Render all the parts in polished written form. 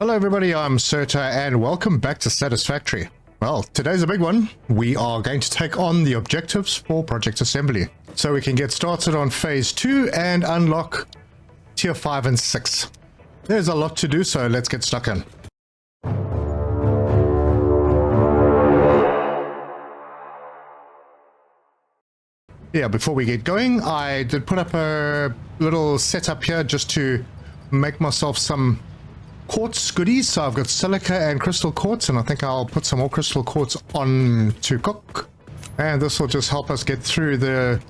Hello everybody, I'm Serta and welcome back to Satisfactory. Well, today's a big one. We are going to take on the objectives for Project Assembly, so we can get started on Phase 2 and unlock Tier 5 and 6. There's a lot to do, so let's get stuck in. Yeah, before we get going, I did put up a little setup here just to make myself some quartz goodies. So I've got silica and crystal quartz, and I think I'll put some more crystal quartz on to cook. And this will just help us get through the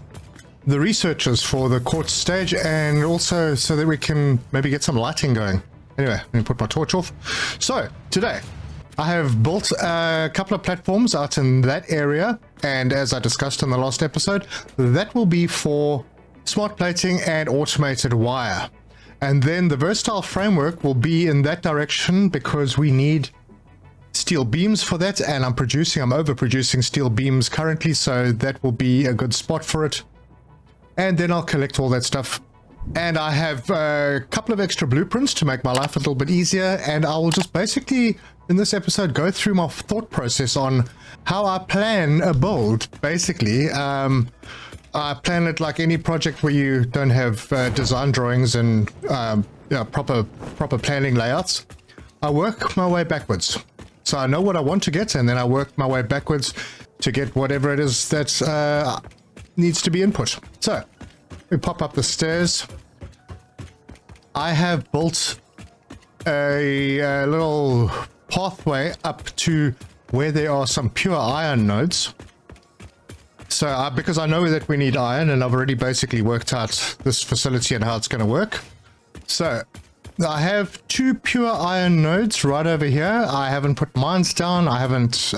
researches for the quartz stage, and also so that we can maybe get some lighting going. Anyway, let me put my torch off. So today I have built a couple of platforms out in that area, and as I discussed in the last episode, that will be for smart plating and automated wire. And then the versatile framework will be in that direction because we need steel beams for that, and I'm overproducing steel beams currently, so that will be a good spot for it. And then I'll collect all that stuff. And I have a couple of extra blueprints to make my life a little bit easier, and I will just basically, in this episode, go through my thought process on how I plan a build, basically. I plan it like any project where you don't have design drawings and proper planning layouts. I work my way backwards. So I know what I want to get, and then I work my way backwards to get whatever it is that needs to be input. So we pop up the stairs. I have built a little pathway up to where there are some pure iron nodes. So because I know that we need iron, and I've already basically worked out this facility and how it's going to work. So I have two pure iron nodes right over here. I haven't put mines down. I haven't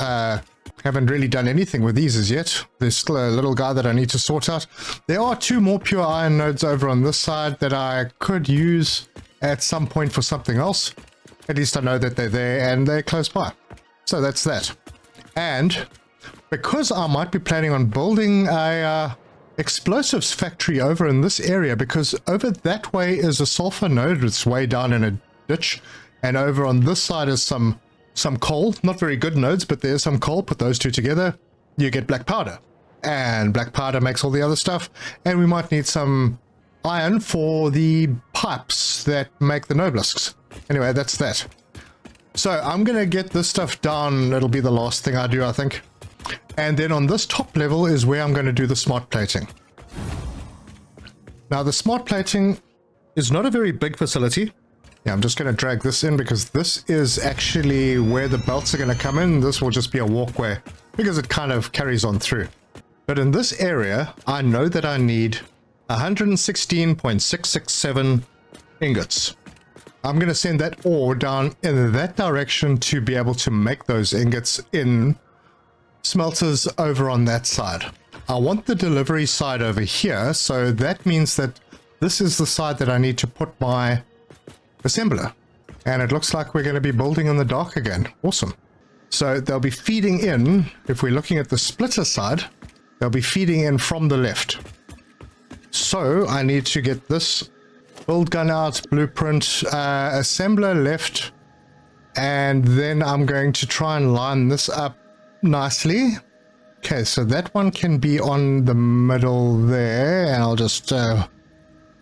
really done anything with these as yet. There's still a little guy that I need to sort out. There are two more pure iron nodes over on this side that I could use at some point for something else. At least I know that they're there and they're close by. So that's that. And because I might be planning on building a explosives factory over in this area, because over that way is a sulfur node that's way down in a ditch, and over on this side is some coal. Not very good nodes, but there's some coal. Put those two together, you get black powder, and black powder makes all the other stuff. And we might need some iron for the pipes that make the nobelisks. Anyway, that's that. So I'm gonna get this stuff down. It'll be the last thing I do, I think. And then on this top level is where I'm going to do the smart plating. Now the smart plating is not a very big facility. Yeah, I'm just going to drag this in because this is actually where the belts are going to come in. This will just be a walkway because it kind of carries on through. But in this area, I know that I need 116.667 ingots. I'm going to send that ore down in that direction to be able to make those ingots in smelters over on that side. I want the delivery side over here, so that means that this is the side that I need to put my assembler. And it looks like we're going to be building in the dark again. Awesome. So they'll be feeding in, if we're looking at the splitter side, they'll be feeding in from the left. So I need to get this build gun out, blueprint, assembler left, and then I'm going to try and line this up nicely. Okay, so that one can be on the middle there, and I'll just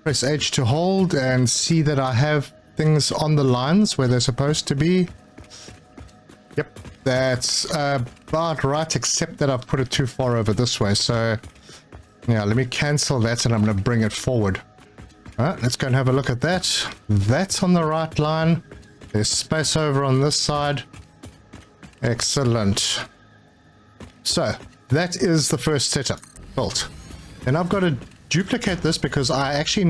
press H to hold and see that I have things on the lines where they're supposed to be. Yep, that's about right, except that I've put it too far over this way. So yeah, let me cancel that and I'm going to bring it forward. All right, let's go and have a look at that. That's on the right line. There's space over on this side. Excellent. So that is the first setup built, and I've got to duplicate this because I actually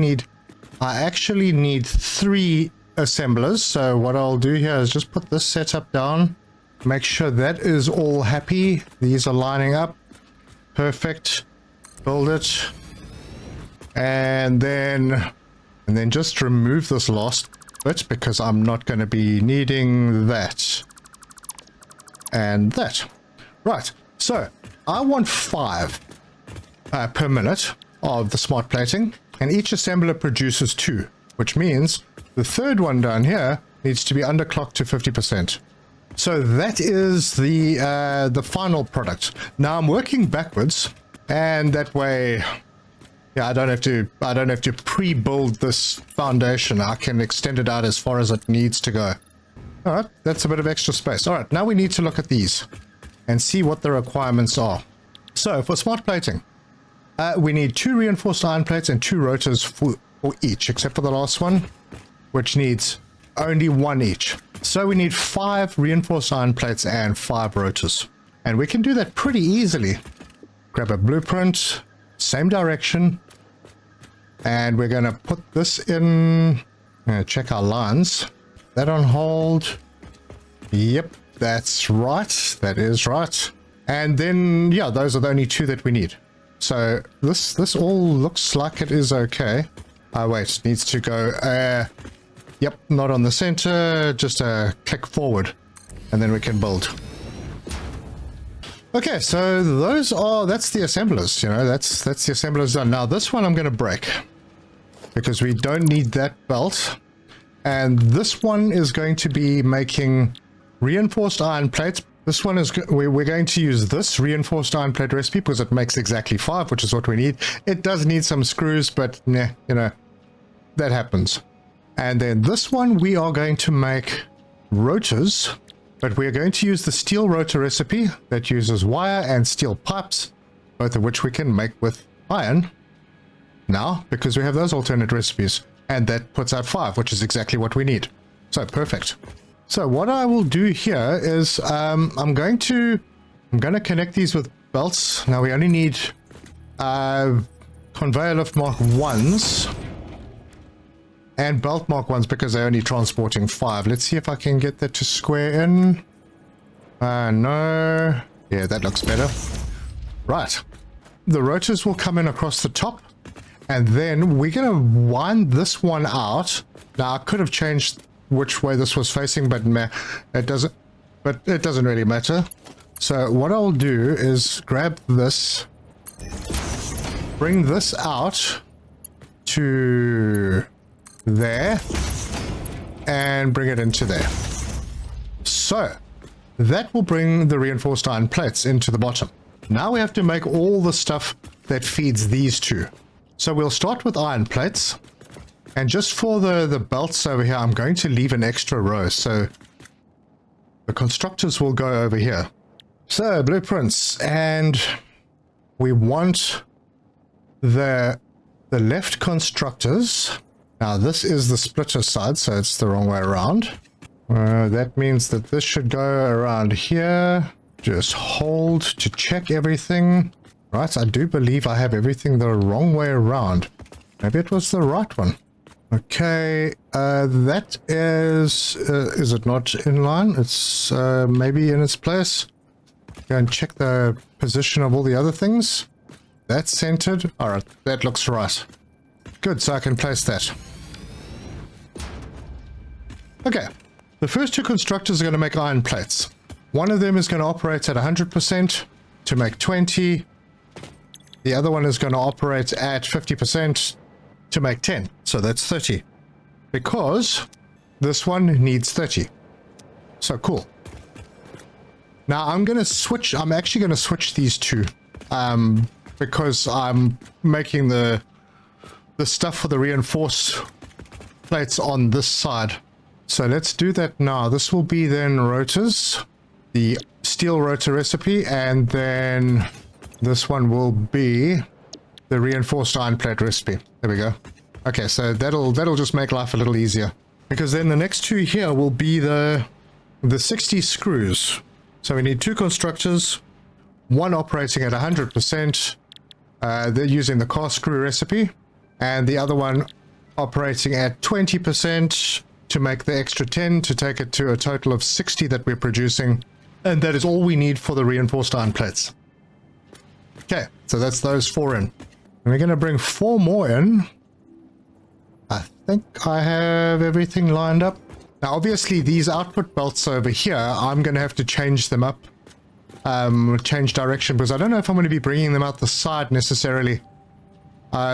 need 3 assemblers. So what I'll do here is just put this setup down, make sure that is all happy. These are lining up perfect. Build it, and then just remove this last bit because I'm not going to be needing that and that. Right. So I want 5 per minute of the smart plating, and each assembler produces 2, which means the third one down here needs to be underclocked to 50%. So that is the final product. Now I'm working backwards, and that way, yeah, I don't have to pre-build this foundation. I can extend it out as far as it needs to go. All right, that's a bit of extra space. All right, now we need to look at these and see what the requirements are. So for smart plating, we need 2 reinforced iron plates and 2 rotors for each, except for the last one, which needs only 1 each. So we need 5 reinforced iron plates and 5 rotors. And we can do that pretty easily. Grab a blueprint, same direction, and we're going to put this in. Check our lines. That on hold. Yep, that's right. That is right. And then, yeah, those are the only 2 that we need. So this all looks like it is okay. Oh, wait, it needs to go, yep, not on the center, just a click forward, and then we can build. Okay, so that's the assemblers, you know, that's the assemblers done. Now this one I'm going to break, because we don't need that belt. And this one is going to be making reinforced iron plates. This one is, we're going to use this reinforced iron plate recipe because it makes exactly 5, which is what we need. It does need some screws, but nah, you know, that happens. And then this one, we are going to make rotors, but we are going to use the steel rotor recipe that uses wire and steel pipes, both of which we can make with iron now, because we have those alternate recipes. And that puts out 5, which is exactly what we need. So perfect. So what I will do here is I'm going to connect these with belts. Now we only need conveyor lift Mark 1s and belt Mark 1s because they're only transporting 5. Let's see if I can get that to square in. No. Yeah, that looks better. Right. The rotors will come in across the top. And then we're going to wind this one out. Now, I could have changed which way this was facing, but it doesn't really matter. So what I'll do is grab this, bring this out to there, and bring it into there. So that will bring the reinforced iron plates into the bottom. Now we have to make all the stuff that feeds these 2. So we'll start with iron plates, and just for the belts over here, I'm going to leave an extra row, so the constructors will go over here. So blueprints, and we want the left constructors. Now this is the splitter side, so it's the wrong way around. That means that this should go around here. Just hold to check everything. Right, I do believe I have everything the wrong way around. Maybe it was the right one. Okay, that is it not in line? It's maybe in its place. Go and check the position of all the other things. That's centered. All right, that looks right. Good, so I can place that. Okay, the first 2 constructors are going to make iron plates. One of them is going to operate at 100% to make 20. The other one is going to operate at 50% to make 10. So that's 30. Because this one needs 30. So cool. Now I'm actually going to switch these 2. Because I'm making the stuff for the reinforced plates on this side. So let's do that now. This will be then rotors. The steel rotor recipe, and then this one will be the reinforced iron plate recipe. There we go. Okay, so that'll just make life a little easier. Because then the next 2 here will be the 60 screws. So we need 2 constructors, one operating at 100%, they're using the cast screw recipe, and the other one operating at 20% to make the extra 10 to take it to a total of 60 that we're producing. And that is all we need for the reinforced iron plates. Okay, so that's those 4 in. And we're going to bring 4 more in. I think I have everything lined up. Now, obviously, these output belts over here, I'm going to have to change them up. Change direction, because I don't know if I'm going to be bringing them out the side necessarily.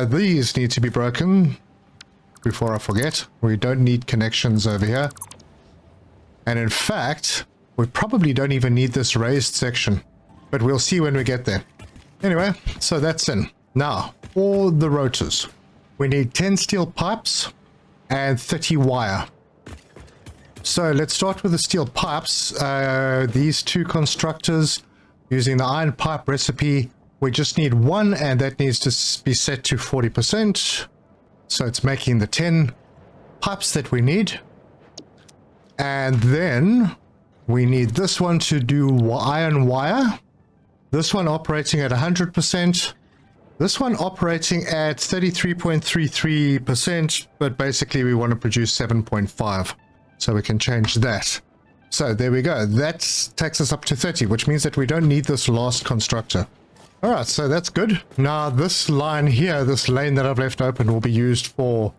These need to be broken before I forget. We don't need connections over here. And in fact, we probably don't even need this raised section, but we'll see when we get there. Anyway, so that's in. Now, for the rotors, we need 10 steel pipes and 30 wire. So let's start with the steel pipes. These two constructors, using the iron pipe recipe, we just need one, and that needs to be set to 40%. So it's making the 10 pipes that we need. And then we need this one to do iron wire. This one operating at 100%. This one operating at 33.33%, but basically we want to produce 7.5. So we can change that. So there we go. That takes us up to 30, which means that we don't need this last constructor. All right, so that's good. Now this line here, this lane that I've left open, will be used for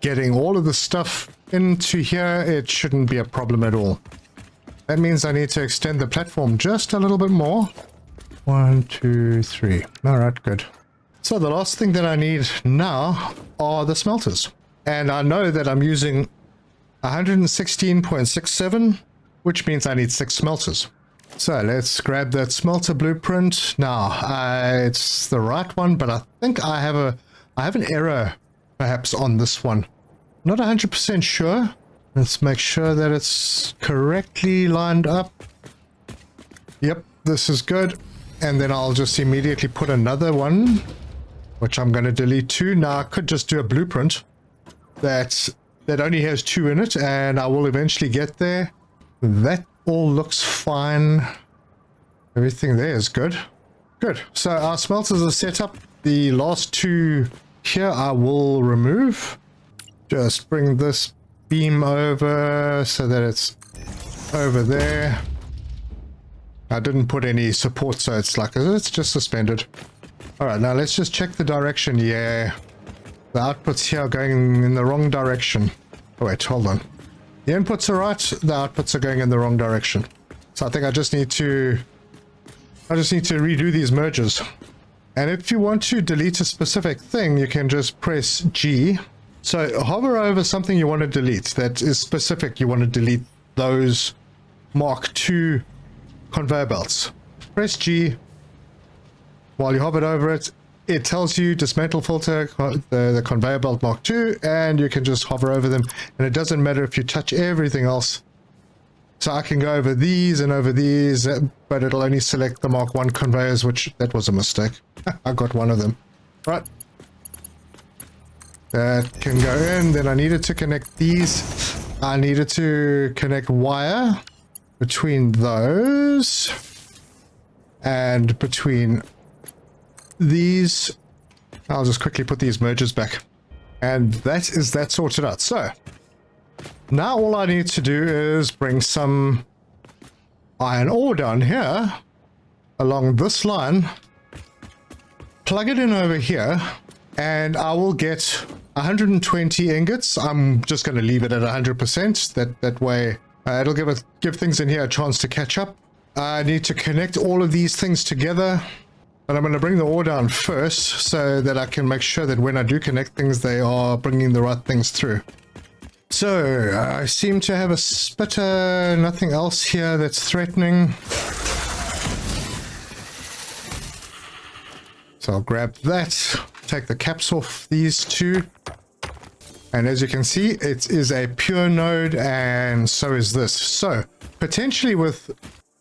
getting all of the stuff into here. It shouldn't be a problem at all. That means I need to extend the platform just a little bit more. 1, 2, 3. All right, good. So the last thing that I need now are the smelters. And I know that I'm using 116.67, which means I need 6 smelters. So let's grab that smelter blueprint. Now, it's the right one, but I think I have an error perhaps on this one. Not 100% sure. Let's make sure that it's correctly lined up. Yep, this is good. And then I'll just immediately put another one, which I'm going to delete 2. Now I could just do a blueprint that only has 2 in it, and I will eventually get there. That all looks fine. Everything there is good. Good. So our smelters are set up. The last 2 here I will remove. Just bring this beam over so that it's over there. I didn't put any support, so it's like it's just suspended. All right, now let's just check the direction. Yeah, the outputs here are going in the wrong direction. Oh, wait, hold on. The inputs are right, the outputs are going in the wrong direction. So I think I just need to redo these merges. And if you want to delete a specific thing, you can just press G. So hover over something you want to delete that is specific. You want to delete those Mark II conveyor belts. Press G. While you hover over it, it tells you dismantle filter the conveyor belt Mark II, and you can just hover over them, and it doesn't matter if you touch everything else. So I can go over these and over these, but it'll only select the Mark I conveyors, which that was a mistake. I got one of them. Right. That can go in. Then I needed to connect these. I needed to connect wire between those and between these. I'll just quickly put these mergers back, and that is that sorted out. So now all I need to do is bring some iron ore down here along this line, plug it in over here, and I will get 120 ingots. I'm just going to leave it at 100%. That way it'll give things in here a chance to catch up. I need to connect all of these things together, but I'm going to bring the ore down first so that I can make sure that when I do connect things, they are bringing the right things through. So I seem to have a splitter, nothing else here that's threatening. So I'll grab that, take the caps off these 2. And as you can see, it is a pure node, and so is this. So potentially with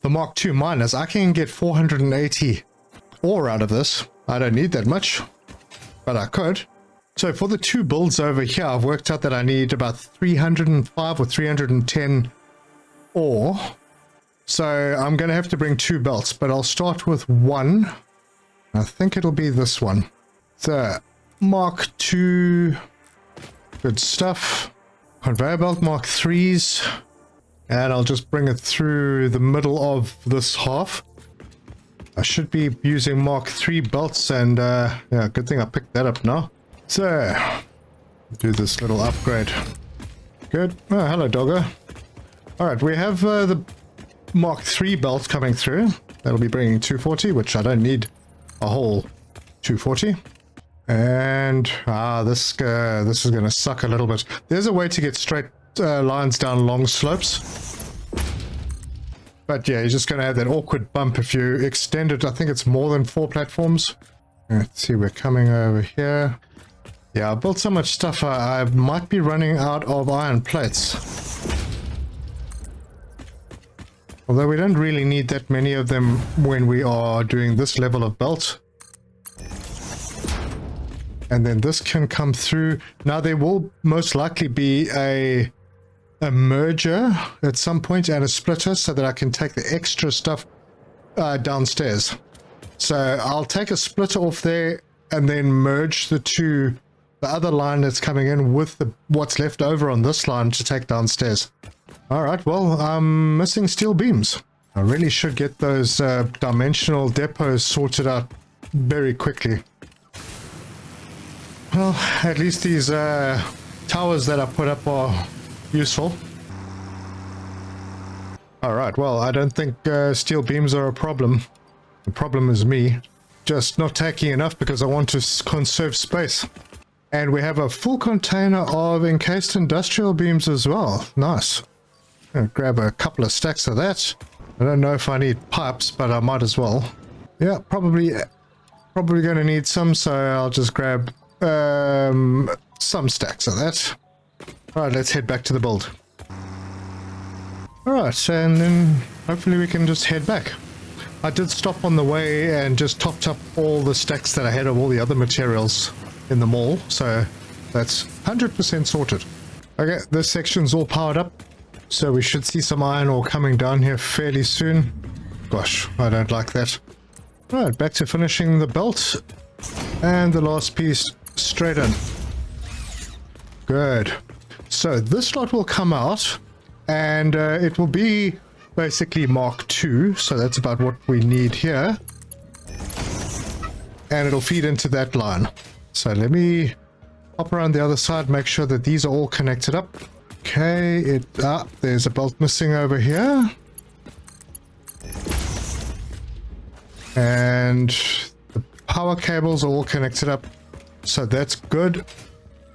the Mark II miners, I can get 480 ore out of this. I don't need that much, but I could. So for the 2 builds over here, I've worked out that I need about 305 or 310 ore. So I'm going to have to bring 2 belts, but I'll start with one. I think it'll be this one. So Mark II, good stuff. Conveyor belt Mark IIIs, and I'll just bring it through the middle of this half. I should be using Mark III belts, and yeah, good thing I picked that up now. So, do this little upgrade. Good. Oh, hello, doggo. Alright, we have the Mark III belt coming through. That'll be bringing 240, which I don't need a whole 240. And, this is going to suck a little bit. There's a way to get straight lines down long slopes. But yeah, you're just going to have that awkward bump if you extend it. I think it's more than 4 platforms. Let's see, we're coming over here. Yeah, I built so much stuff, I might be running out of iron plates. Although we don't really need that many of them when we are doing this level of belt. And then this can come through. Now there will most likely be a merger at some point and a splitter so that I can take the extra stuff downstairs. So I'll take a splitter off there and then merge the other line that's coming in with what's left over on this line to take downstairs. Alright, well, I'm missing steel beams. I really should get those dimensional depots sorted out very quickly. Well, at least these towers that I put up are useful. Alright, well, I don't think steel beams are a problem. The problem is me. Just not taking enough because I want to conserve space. And we have a full container of encased industrial beams as well. Nice. I'll grab a couple of stacks of that. I don't know if I need pipes, but I might as well. Yeah, probably going to need some, so I'll just grab some stacks of that. Alright, let's head back to the build. Alright, and then hopefully we can just head back. I did stop on the way and just topped up all the stacks that I had of all the other materials in the mall, so that's 100% sorted. Okay, this section's all powered up, so we should see some iron ore coming down here fairly soon. Gosh, I don't like that. Alright, back to finishing the belt, and the last piece straight in. Good. So this lot will come out, and it will be basically Mark II, so that's about what we need here. And it'll feed into that line. So let me hop around the other side, make sure that these are all connected up. Okay, there's a belt missing over here. And the power cables are all connected up, so that's good.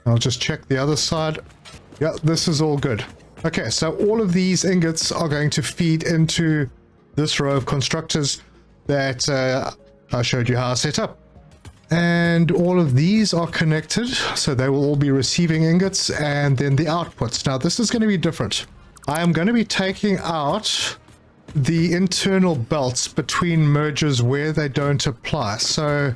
I'll just check the other side. Yeah, this is all good. Okay, so all of these ingots are going to feed into this row of constructors that I showed you how I set up. And all of these are connected, so they will all be receiving ingots, and then the outputs. Now this is going to be different. I am going to be taking out the internal belts between mergers where they don't apply. So,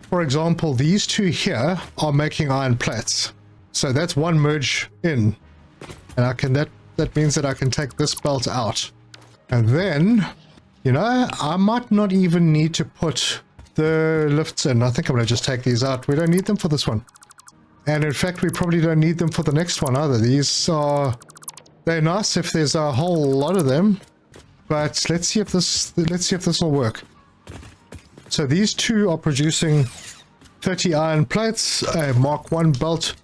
for example, these two here are making iron plates. So that's one merge in. And I can that means that I can take this belt out. And then, you know, I might not even need to put the lifts in. I think I'm going to just take these out. We don't need them for this one. And in fact, we probably don't need them for the next one either. They're nice if there's a whole lot of them. But let's see if this will work. So these two are producing 30 iron plates, a Mark I belt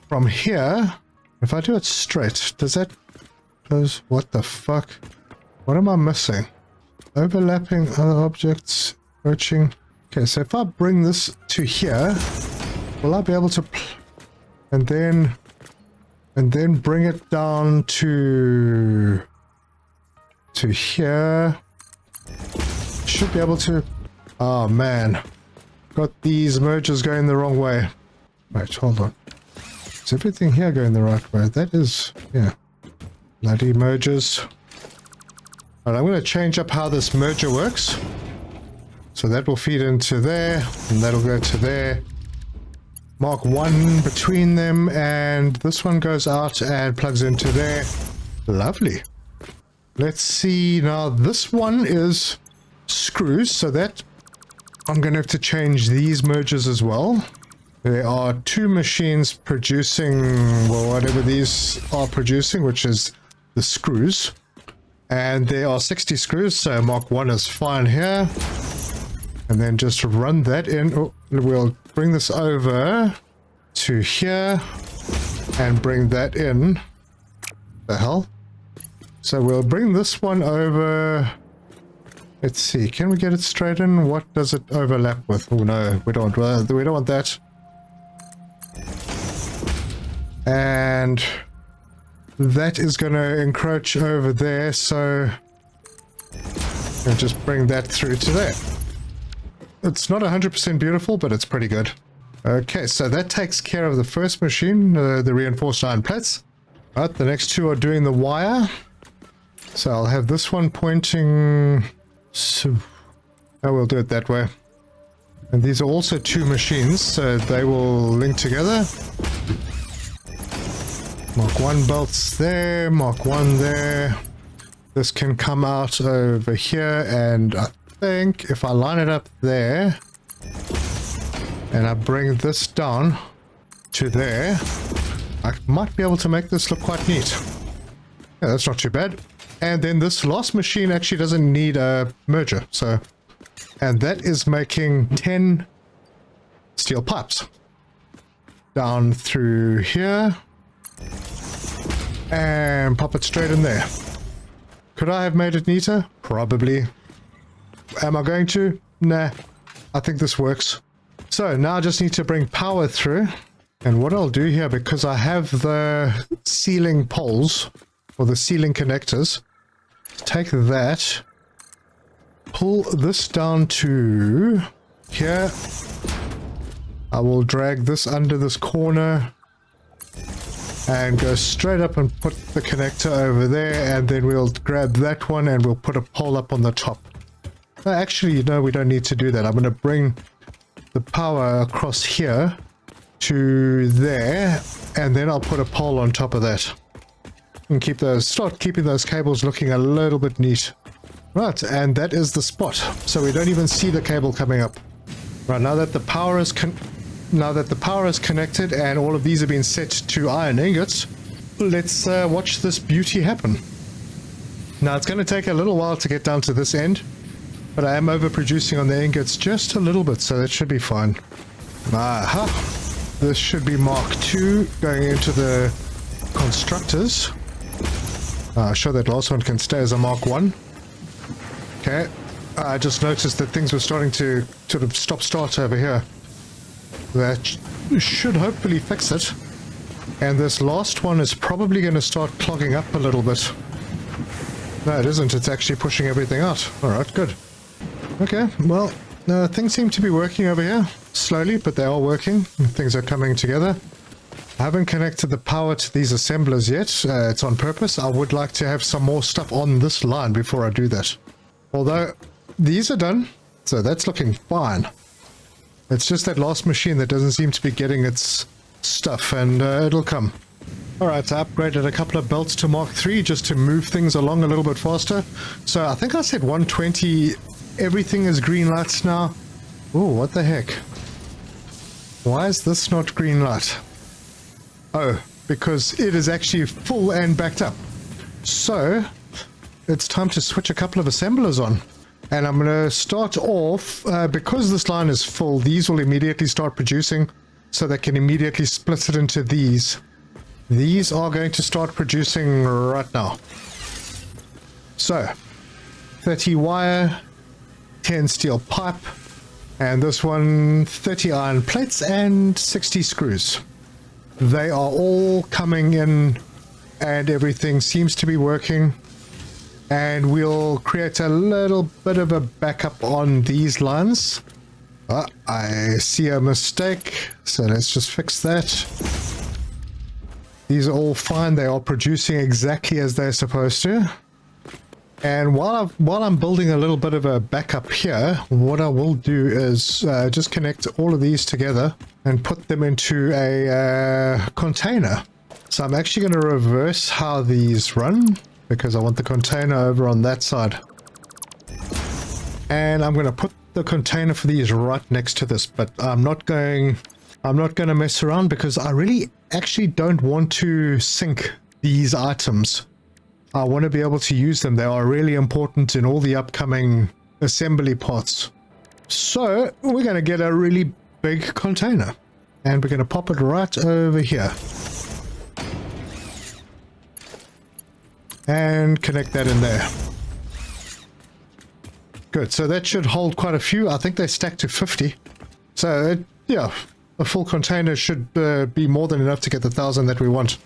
from here. If I do it straight, does that close? What the fuck? What am I missing? Overlapping other objects, approaching. Okay, so if I bring this to here, will I be able to and then bring it down to here? Should be able to. Oh man, got these mergers going the wrong way. Wait, hold on. Is everything here going the right way? That is, yeah. Bloody mergers. Alright, I'm going to change up how this merger works. So that will feed into there, and that'll go to there. Mark 1 between them, and this one goes out and plugs into there. Lovely. Let's see, now this one is screws, so that I'm going to have to change these mergers as well. There are two machines producing, well, whatever these are producing, which is the screws. And there are 60 screws, so Mark 1 is fine here. And then just run that in. Oh, we'll bring this over to here and bring that in. The hell? So we'll bring this one over. Let's see, can we get it straight in? What does it overlap with? Oh no, we don't want that. And that is going to encroach over there, so And just bring that through to there. It's not 100% beautiful, but it's pretty good. Okay, so that takes care of the first machine, the reinforced iron plates. Right, the next two are doing the wire. So I'll have this one pointing... So, I will do it that way. And these are also two machines, so they will link together. Mark 1 belts there, Mark 1 there. This can come out over here, and I think if I line it up there, and I bring this down to there, I might be able to make this look quite neat. Yeah, that's not too bad. And then this last machine actually doesn't need a merger, so... And that is making 10 steel pipes. Down through here. And pop it straight in there. Could I have made it neater? Probably. Am I going to? Nah. I think this works. So now I just need to bring power through. And what I'll do here, because I have the ceiling poles, or the ceiling connectors, take that, pull this down to here. I will drag this under this corner and go straight up and put the connector over there, and then we'll grab that one and we'll put a pole up on the top. Actually, no, we don't need to do that. I'm going to bring the power across here to there, and then I'll put a pole on top of that. And start keeping those cables looking a little bit neat. Right, and that is the spot. So we don't even see the cable coming up. Right, now that the power is connected and all of these have been set to iron ingots, let's watch this beauty happen. Now it's going to take a little while to get down to this end, but I am overproducing on the ingots just a little bit, so that should be fine. Aha! This should be Mark II going into the constructors. Sure, that last one can stay as a Mark 1. Okay, I just noticed that things were starting to sort of stop-start over here. That should hopefully fix it. And this last one is probably going to start clogging up a little bit. No, it isn't. It's actually pushing everything out. Alright, good. Okay, well, things seem to be working over here. Slowly, but they are working. Things are coming together. I haven't connected the power to these assemblers yet. It's on purpose. I would like to have some more stuff on this line before I do that. Although, these are done, so that's looking fine. It's just that last machine that doesn't seem to be getting its stuff, and it'll come. Alright, I upgraded a couple of belts to Mark III just to move things along a little bit faster. So I think I said 120, everything is green lights now. Oh, what the heck? Why is this not green light? Oh, because it is actually full and backed up. So, it's time to switch a couple of assemblers on. And I'm going to start off, because this line is full, these will immediately start producing, so they can immediately split it into these. These are going to start producing right now. So, 30 wire, 10 steel pipe, and this one 30 iron plates and 60 screws. They are all coming in, and everything seems to be working. And we'll create a little bit of a backup on these lines. I see a mistake, so let's just fix that. These are all fine. They are producing exactly as they're supposed to. And while I'm building a little bit of a backup here, what I will do is just connect all of these together and put them into a container. So I'm actually going to reverse how these run, because I want the container over on that side. And I'm going to put the container for these right next to this, but I'm not going to mess around, because I really actually don't want to sink these items. I want to be able to use them. They are really important in all the upcoming assembly parts. So we're going to get a really big container, and we're going to pop it right over here. And connect that in there. Good, so that should hold quite a few. I think they stack to 50. So, yeah, a full container should be more than enough to get the 1,000 that we want.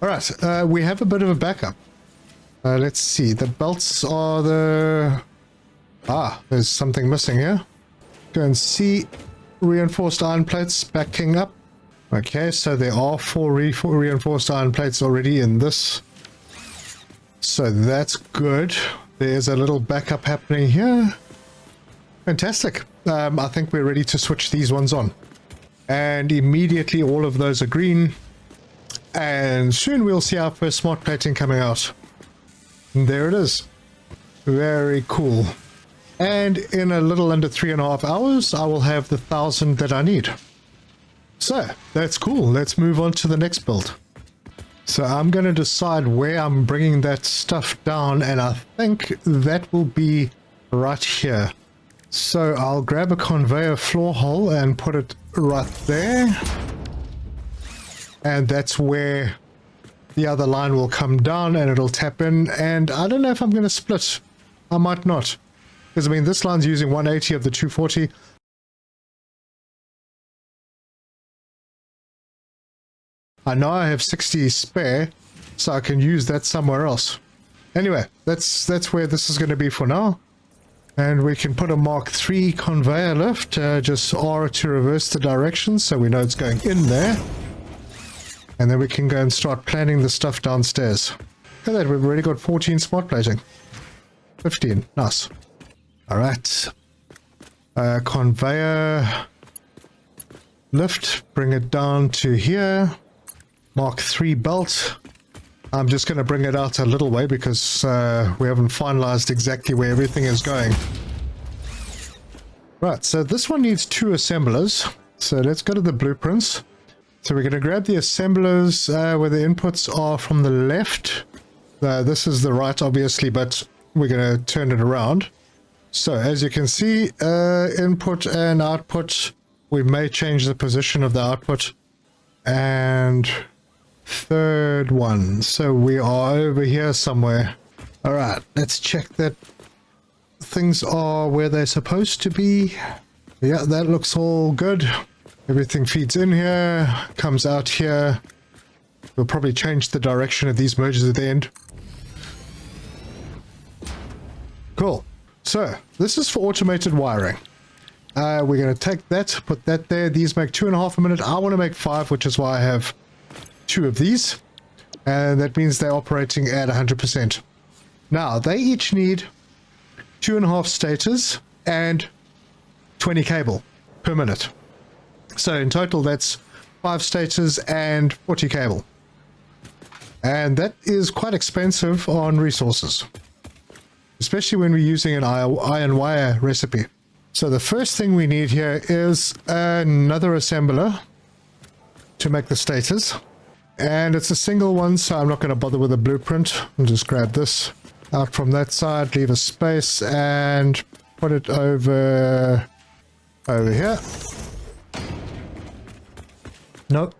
Alright, we have a bit of a backup. Let's see, the belts are the Ah, there's something missing here. Go and see reinforced iron plates backing up. Okay, so there are four reinforced iron plates already in this. So that's good. There's a little backup happening here. Fantastic. I think we're ready to switch these ones on. And immediately all of those are green. And soon we'll see our first smart plating coming out. And there it is. Very cool. And in a little under 3.5 hours, I will have the 1,000 that I need. So, that's cool. Let's move on to the next build. So I'm going to decide where I'm bringing that stuff down, and I think that will be right here. So I'll grab a conveyor floor hole and put it right there. And that's where the other line will come down and it'll tap in. And I don't know if I'm going to split. I might not. Because, I mean, this line's using 180 of the 240. I know I have 60 spare, so I can use that somewhere else. Anyway, that's where this is going to be for now. And we can put a Mark III conveyor lift, just R to reverse the direction, so we know it's going in there. And then we can go and start planning the stuff downstairs. Look at that, we've already got 14 smart plating. 15, nice. Alright. Conveyor lift, bring it down to here. Mark III belt. I'm just going to bring it out a little way because we haven't finalized exactly where everything is going. Right, so this one needs 2 assemblers. So let's go to the blueprints. So we're going to grab the assemblers where the inputs are from the left. This is the right, obviously, but we're going to turn it around. So as you can see, input and output, we may change the position of the output. And third one, so we are over here somewhere. All right, let's check that things are where they're supposed to be. Yeah, that looks all good. Everything feeds in here, comes out here. We'll probably change the direction of these merges at the end. Cool. So this is for automated wiring. We're going to take that, put that there. These make 2.5 a minute. I want to make 5, which is why I have 2 of these. And that means they're operating at 100%. Now, they each need 2.5 stators and 20 cable per minute. So in total, that's 5 stators and 40 cable. And that is quite expensive on resources, especially when we're using an iron wire recipe. So the first thing we need here is another assembler to make the stators. And it's a single one, so I'm not going to bother with a blueprint. I'll just grab this out from that side, leave a space, and put it over here. Nope.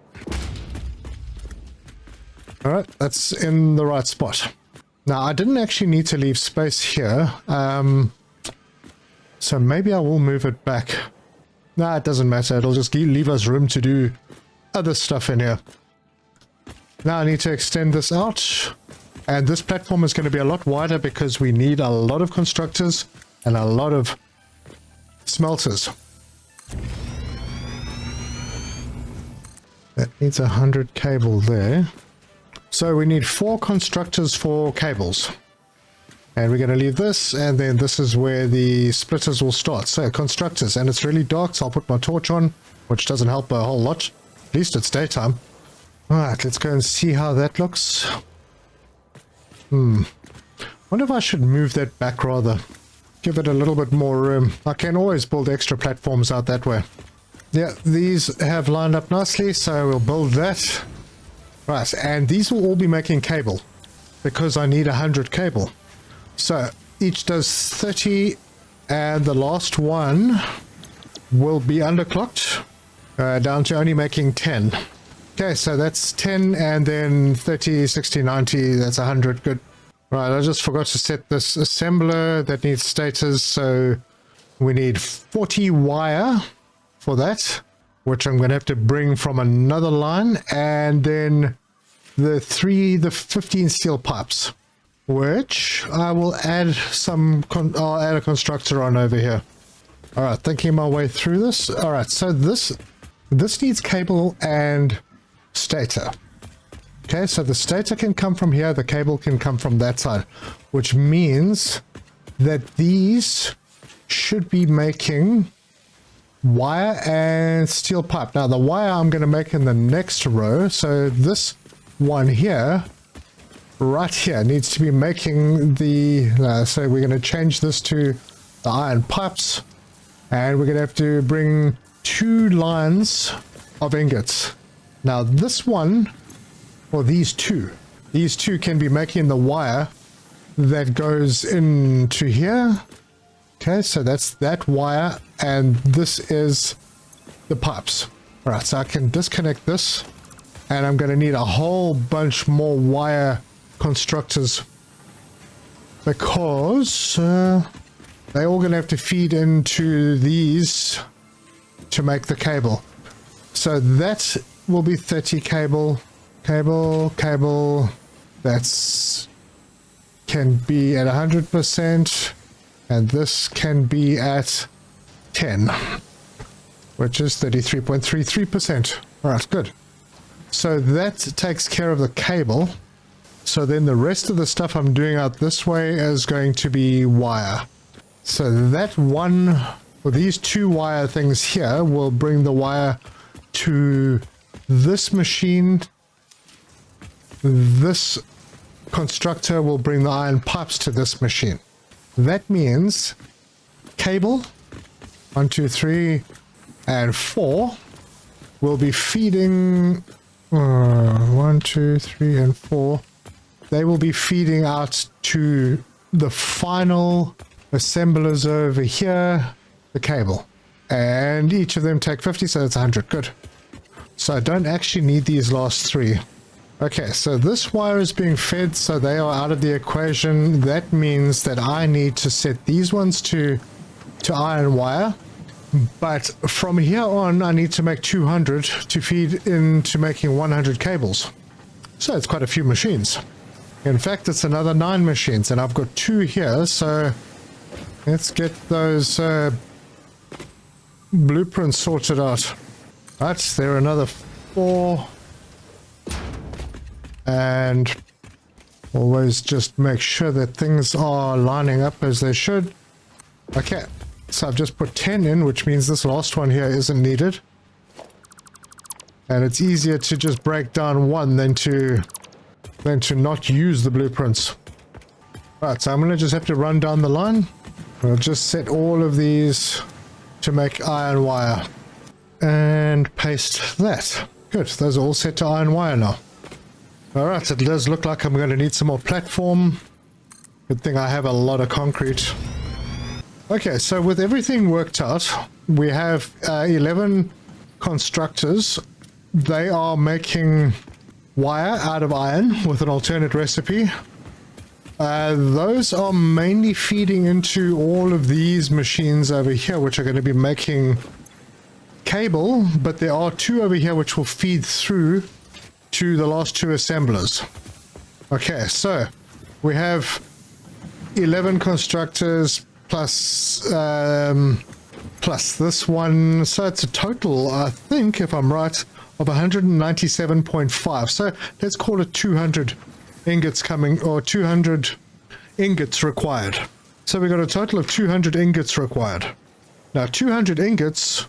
Alright, that's in the right spot. Now, I didn't actually need to leave space here. So maybe I will move it back. Nah, it doesn't matter. It'll just leave us room to do other stuff in here. Now I need to extend this out. And this platform is going to be a lot wider because we need a lot of constructors and a lot of smelters. That needs 100 cable there. So we need 4 constructors for cables. And we're going to leave this, and then this is where the splitters will start. So constructors, and it's really dark, so I'll put my torch on, which doesn't help a whole lot. At least it's daytime. Alright, let's go and see how that looks. Wonder if I should move that back rather. Give it a little bit more room. I can always build extra platforms out that way. Yeah, these have lined up nicely, so we'll build that. Right, and these will all be making cable, because I need 100 cable. So each does 30, and the last one will be underclocked down to only making 10. Okay, so that's 10, and then 30, 60, 90, that's 100. Good. Right, I just forgot to set this assembler that needs stators, so we need 40 wire for that, which I'm going to have to bring from another line, and then the 15 steel pipes. which I will add I'll add a constructor on over here. All right, thinking my way through this. All right, so this needs cable and stator. Okay, so the stator can come from here, the cable can come from that side, which means that these should be making wire and steel pipe. Now the wire I'm going to make in the next row, so this one here, right here, needs to be making the, so we're going to change this to the iron pipes, and we're going to have to bring 2 lines of ingots. Now this one, or these two can be making the wire that goes into here. Okay, so that's that wire, and this is the pipes. All right, so I can disconnect this, and I'm going to need a whole bunch more wire constructors because they're all going to have to feed into these to make the cable. So that will be 30 cable, that's can be at 100%, and this can be at 10, which is 33.33%. All right, good. So that takes care of the cable. So then the rest of the stuff I'm doing out this way is going to be wire. So that one, or these 2 wire things here, will bring the wire to this machine. This constructor will bring the iron pipes to this machine. That means cable 1, 2, 3, and 4 will be feeding 1, 2, 3, and 4. They will be feeding out to the final assemblers over here, the cable, and each of them take 50, so that's 100. Good. So I don't actually need these last 3. Okay, so this wire is being fed, so they are out of the equation. That means that I need to set these ones to iron wire, but from here on I need to make 200 to feed into making 100 cables. So it's quite a few machines. In fact, it's another 9 machines, and I've got 2 here, so let's get those blueprints sorted out. Right, there are another 4. And always just make sure that things are lining up as they should. Okay, so I've just put 10 in, which means this last one here isn't needed. And it's easier to just break down one than to not use the blueprints. Right, so I'm going to just have to run down the line. I'll just set all of these to make iron wire. And paste that. Good, those are all set to iron wire now. Alright, it does look like I'm going to need some more platform. Good thing I have a lot of concrete. Okay, so with everything worked out, we have 11 constructors. They are making wire out of iron with an alternate recipe. Those are mainly feeding into all of these machines over here, which are going to be making cable, but there are 2 over here which will feed through to the last 2 assemblers. Okay, so we have 11 constructors plus this one, so it's a total, I think, if I'm right, of 197.5. So let's call it 200 ingots coming, or 200 ingots required. So we got a total of 200 ingots required. Now 200 ingots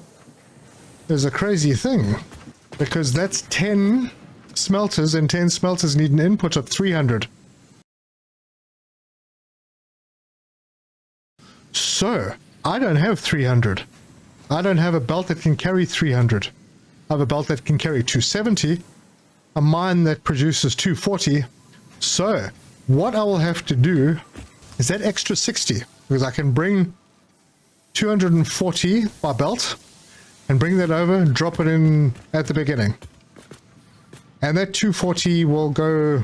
is a crazy thing, because that's 10 smelters, and 10 smelters need an input of 300. So I don't have 300. I don't have a belt that can carry 300. I have a belt that can carry 270, a mine that produces 240. So what I will have to do is that extra 60, because I can bring 240 by belt and bring that over and drop it in at the beginning. And that 240 will go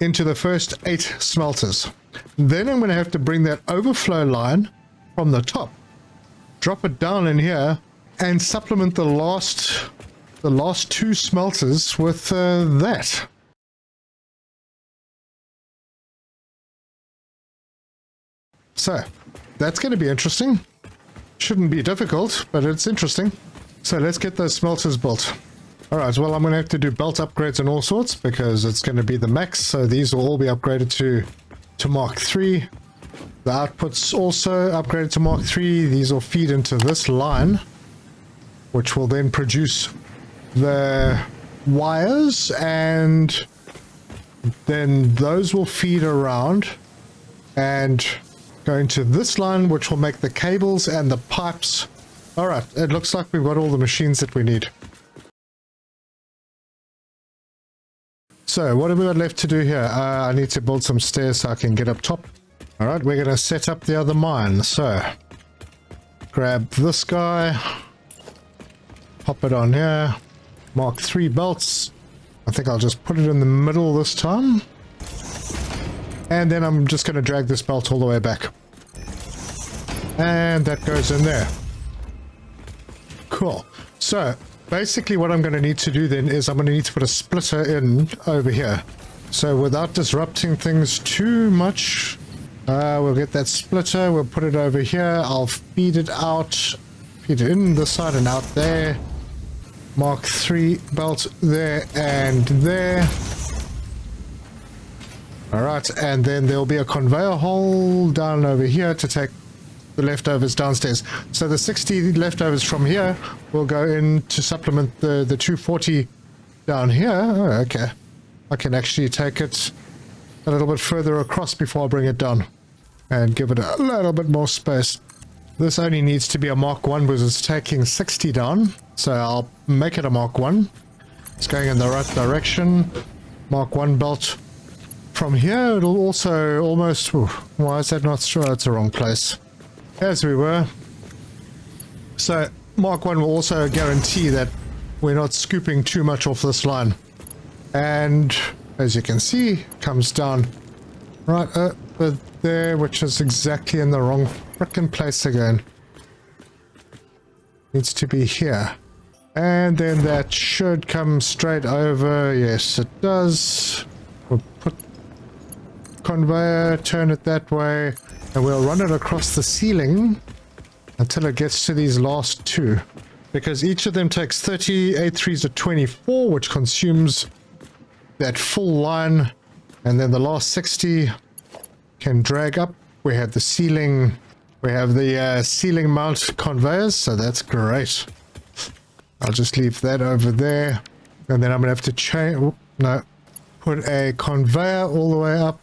into the first 8 smelters. Then I'm going to have to bring that overflow line from the top, drop it down in here, and supplement the last 2 smelters with that. So that's going to be interesting. Shouldn't be difficult, but it's interesting. So let's get those smelters built. All right, well, I'm going to have to do belt upgrades and all sorts because it's going to be the max. So these will all be upgraded to Mark 3. The outputs also upgraded to Mark 3. These will feed into this line, which will then produce the wires, and then those will feed around and go into this line, which will make the cables and the pipes. All right, it looks like we've got all the machines that we need. So what have we got left to do here? I need to build some stairs so I can get up top. All right, we're going to set up the other mine. So grab this guy, pop it on here, Mark 3 belts. I think I'll just put it in the middle this time. And then I'm just going to drag this belt all the way back. And that goes in there. Cool. So basically what I'm going to need to do then is I'm going to need to put a splitter in over here. So without disrupting things too much, we'll get that splitter, we'll put it over here, I'll feed it out, feed it in this side and out there. Mark 3 belt there and there. Alright, and then there'll be a conveyor hole down over here to take the leftovers downstairs. So the 60 leftovers from here will go in to supplement the 240 down here. Oh, okay. I can actually take it a little bit further across before I bring it down and give it a little bit more space. This only needs to be a Mark 1 because it's taking 60 down. So I'll make it a Mark 1. It's going in the right direction. Mark 1 belt. From here, it'll also almost... why is that not sure? It's the wrong place. As we were. So Mark 1 will also guarantee that we're not scooping too much off this line. And as you can see, comes down right there, which is exactly in the wrong frickin' place again. Needs to be here. And then that should come straight over. Yes, it does. We'll put conveyor, turn it that way, and we'll run it across the ceiling until it gets to these last two. Because each of them takes 30, 8.3s are 24, which consumes that full line. And then the last 60 can drag up. We have the ceiling, we have the ceiling mount conveyors, so that's great. I'll just leave that over there. And then I'm going to have to change, put a conveyor all the way up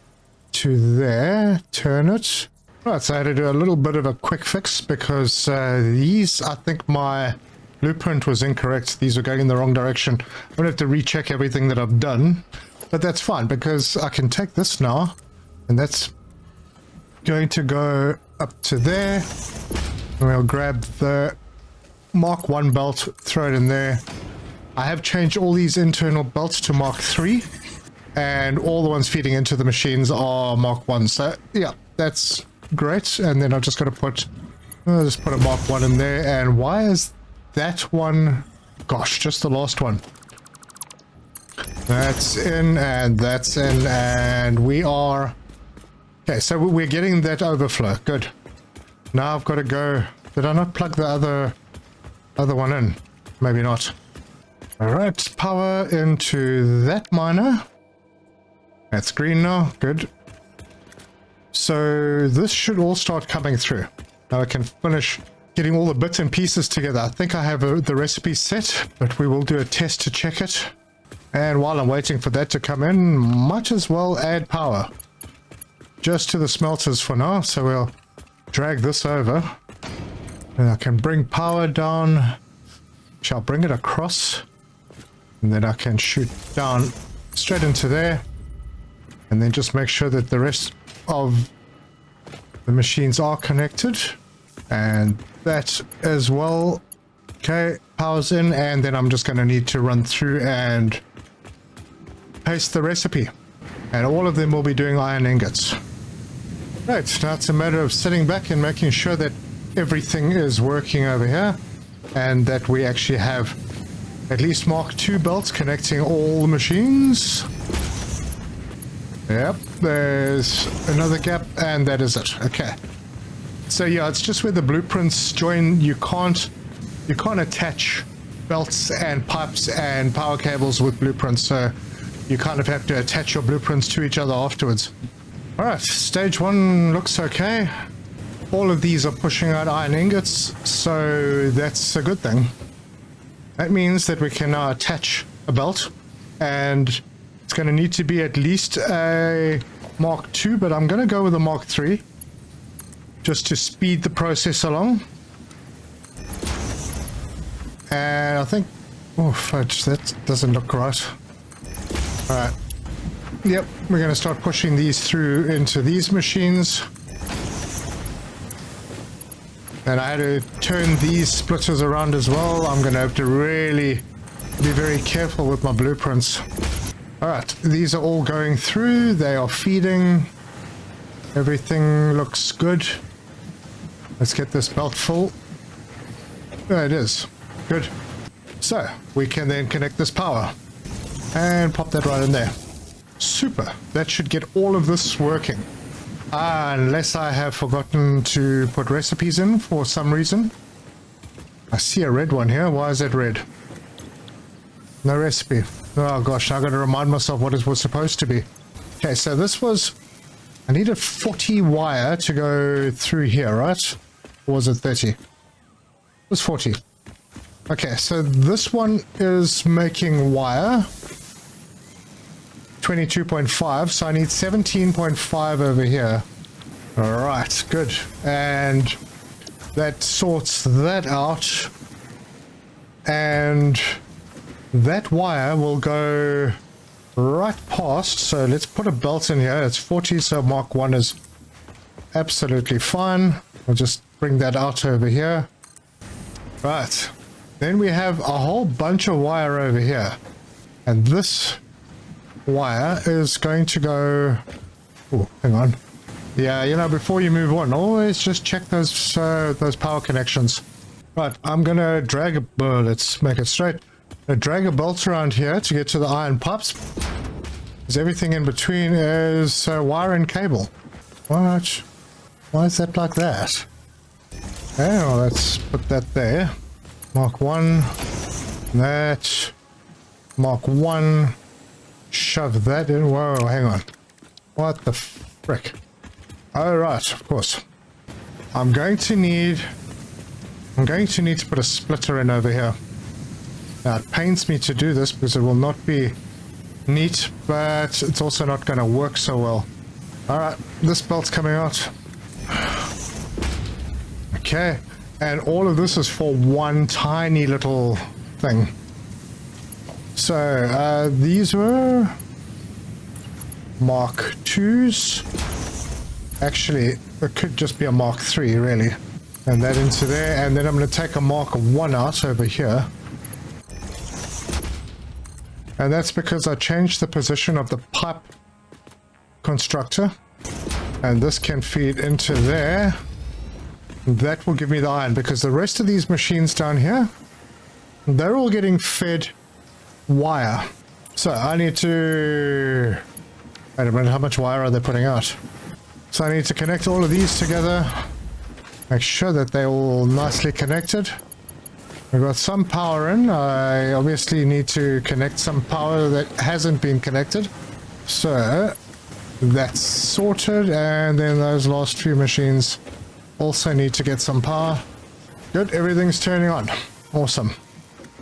to there, turn it. Right, so I had to do a little bit of a quick fix because these, I think my blueprint was incorrect. These were going in the wrong direction. I'm going to have to recheck everything that I've done. But that's fine because I can take this now. And that's going to go up to there. And we'll grab the Mark 1 belt, throw it in there. I have changed all these internal belts to Mark 3. And all the ones feeding into the machines are Mark 1. So, yeah, that's great. And then I've just got to put... I'll just put a Mark 1 in there. And why is that one... Gosh, just the last one. That's in, and that's in, and we are... Okay, so we're getting that overflow. Good. Now I've got to go... Did I not plug the other one in? Maybe not. Alright, power into that miner. That's green now. Good. So this should all start coming through. Now I can finish getting all the bits and pieces together. I think I have the recipe set, but we will do a test to check it. And while I'm waiting for that to come in, might as well add power. Just to the smelters for now, so we'll drag this over. And I can bring power down. Shall bring it across. And then I can shoot down straight into there. And then just make sure that the rest of the machines are connected. And that as well. Okay, power's in, and then I'm just going to need to run through and paste the recipe. And all of them will be doing iron ingots. Right, now it's a matter of sitting back and making sure that everything is working over here. And that we actually have at least Mark 2 belts connecting all the machines. Yep, there's another gap, and that is it. Okay. So yeah, it's just where the blueprints join. You can't attach belts and pipes and power cables with blueprints, so you kind of have to attach your blueprints to each other afterwards. All right, stage 1 looks okay. All of these are pushing out iron ingots, so that's a good thing. That means that we can now attach a belt, and it's going to need to be at least a Mark II, but I'm going to go with a Mark III just to speed the process along. And I think, oh fudge, that doesn't look right. All right, yep, we're going to start pushing these through into these machines. And I had to turn these splitters around as well. I'm going to have to really be very careful with my blueprints. Alright, these are all going through. They are feeding. Everything looks good. Let's get this belt full. There it is. Good. So, we can then connect this power. And pop that right in there. Super. That should get all of this working. Unless I have forgotten to put recipes in for some reason. I see a red one here. Why is that red? No recipe. Oh gosh, I got to remind myself what it was supposed to be. Okay, so this was... I needed 40 wire to go through here, right? Or was it 30? It was 40. Okay, so this one is making wire. 22.5, so I need 17.5 over here. Alright, good. And that sorts that out. And that wire will go right past, so let's put a belt in here. It's 40, so Mark 1 is absolutely fine. I'll just bring that out over here. Right. Then we have a whole bunch of wire over here. And this wire is going to go... Oh, hang on. Yeah, you know, before you move on, always just check those power connections. Right, I'm going to drag a... let's make it straight. Drag a belt around here to get to the iron pipes. Because everything in between is wire and cable. What? Why is that like that? Okay, well, let's put that there. Mark 1. That. Mark 1. Shove that in. Whoa, hang on. What the frick? Oh, right, of course. I'm going to need to put a splitter in over here. Now, it pains me to do this because it will not be neat, but it's also not going to work so well. Alright, this belt's coming out. Okay, and all of this is for one tiny little thing. So, these were Mark IIs. Actually, it could just be a Mark III, really. And that into there, and then I'm going to take a Mark I out over here. And that's because I changed the position of the pipe constructor. And this can feed into there. That will give me the iron, because the rest of these machines down here, they're all getting fed wire. So I need to... Wait a minute, how much wire are they putting out? So I need to connect all of these together. Make sure that they're all nicely connected. We've got some power in. I obviously need to connect some power that hasn't been connected. So that's sorted, and then those last few machines also need to get some power. Good, everything's turning on. Awesome.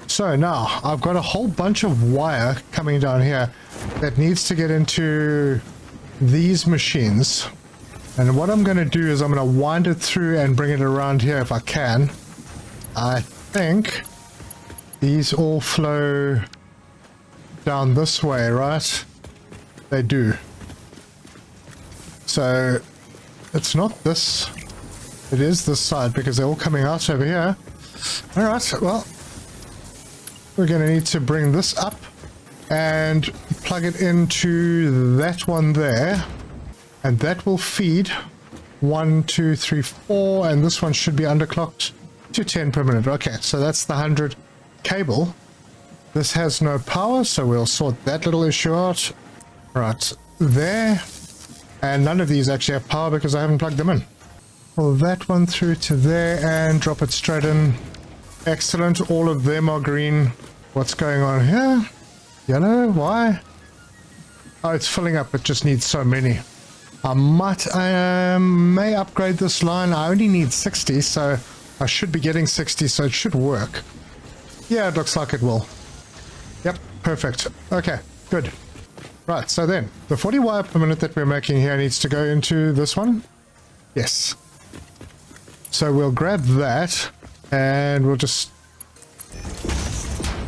So now I've got a whole bunch of wire coming down here that needs to get into these machines. And what I'm going to do is I'm going to wind it through and bring it around here if I can. I think these all flow down this way, right? They do. So it's not this. It is this side because they're all coming out over here. Alright, well, we're going to need to bring this up and plug it into that one there. And that will feed 1, 2, 3, 4, and this one should be underclocked to 10 per minute. Okay, so that's the 100 cable. This has no power, so we'll sort that little issue out. Right, there. And none of these actually have power because I haven't plugged them in. pull that one through to there and drop it straight in. Excellent. All of them are green. What's going on here? Yellow? Why? Oh, it's filling up. It just needs so many. I may upgrade this line. I only need 60, so I should be getting 60, so it should work. Yeah, it looks like it will. Yep, perfect. Okay, good. Right, so then, the 40 wire per minute that we're making here needs to go into this one. Yes. So we'll grab that, and we'll just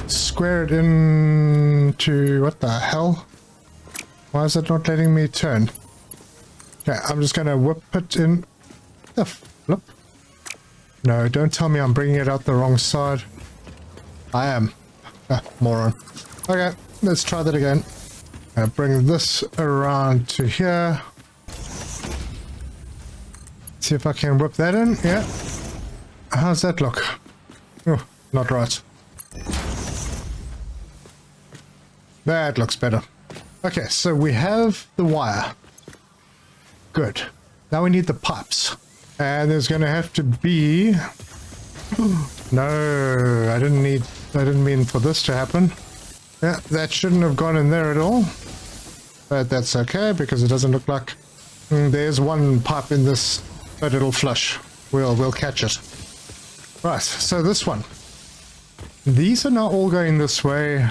square it into... what the hell? Why is it not letting me turn? Okay, I'm just going to whip it in. The flip. No, don't tell me I'm bringing it out the wrong side. I am. Moron. Okay, let's try that again. Bring this around to here. See if I can whip that in. Yeah. How's that look? Oh, not right. That looks better. Okay, so we have the wire. Good. Now we need the pipes. And there's going to have to be... No, I didn't mean for this to happen. Yeah, that shouldn't have gone in there at all. But that's okay, because it doesn't look like... there's one pipe in this, but it'll flush. We'll catch it. Right, so this one. These are now all going this way.